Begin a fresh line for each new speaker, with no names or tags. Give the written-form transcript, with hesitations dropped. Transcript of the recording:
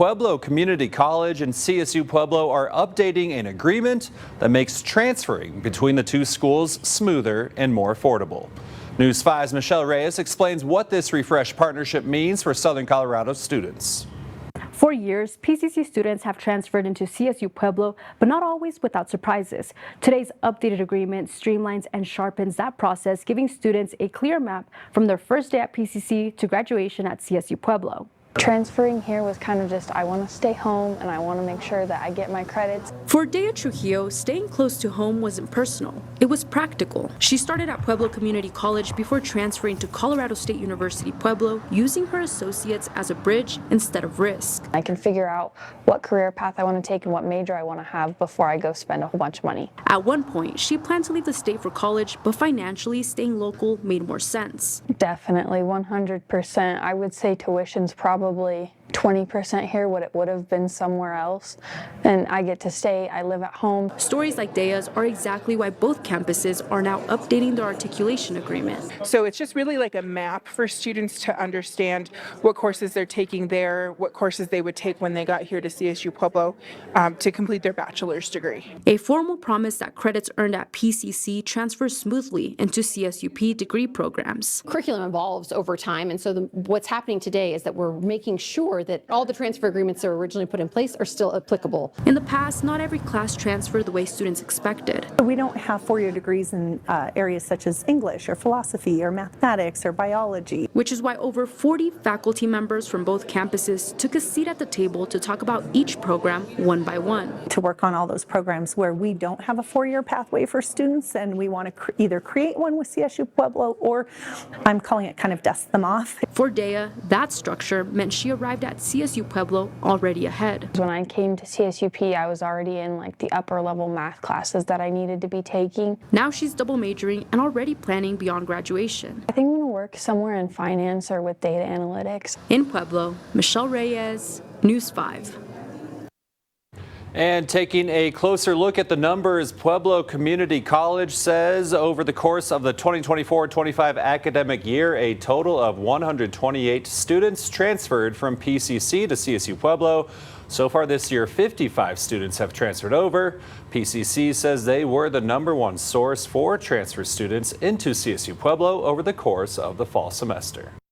Pueblo Community College and CSU Pueblo are updating an agreement that makes transferring between the two schools smoother and more affordable. News 5's Michelle Reyes explains what this refreshed partnership means for Southern Colorado students.
For years, PCC students have transferred into CSU Pueblo, but not always without surprises. Today's updated agreement streamlines and sharpens that process, giving students a clear map from their first day at PCC to graduation at CSU Pueblo.
Transferring here was kind of just, I want to stay home and I want to make sure that I get my credits.
For Dea Trujillo, staying close to home wasn't personal. It was practical. She started at Pueblo Community College before transferring to Colorado State University Pueblo, using her associates as a bridge instead of risk.
I can figure out what career path I want to take and what major I want to have before I go spend a whole bunch of money.
At one point, she planned to leave the state for college, but financially staying local made more sense.
Definitely 100%. I would say tuition's probably 20% here what it would have been somewhere else, and I get to stay, I live at home.
Stories like Dea's are exactly why both campuses are now updating their articulation agreement.
So it's just really like a map for students to understand what courses they're taking there, what courses they would take when they got here to CSU Pueblo to complete their bachelor's degree.
A formal promise that credits earned at PCC transfer smoothly into CSUP degree programs.
Curriculum evolves over time, and so what's happening today is that we're making sure that all the transfer agreements that were originally put in place are still applicable.
In the past, not every class transferred the way students expected.
We don't have four-year degrees in areas such as English or philosophy or mathematics or biology.
Which is why over 40 faculty members from both campuses took a seat at the table to talk about each program one by one.
To work on all those programs where we don't have a four-year pathway for students and we want to either create one with CSU Pueblo or I'm calling it kind of dust them off.
For Dea, that structure meant she arrived at CSU Pueblo already ahead.
When I came to CSUP, I was already in like the upper level math classes that I needed to be taking.
Now she's double majoring and already planning beyond graduation.
I think I'm going to work somewhere in finance or with data analytics.
In Pueblo, Michelle Reyes, News 5.
And taking a closer look at the numbers, Pueblo Community College says over the course of the 2024-25 academic year, a total of 128 students transferred from PCC to CSU Pueblo. So far this year, 55 students have transferred over. PCC says they were the #1 source for transfer students into CSU Pueblo over the course of the fall semester.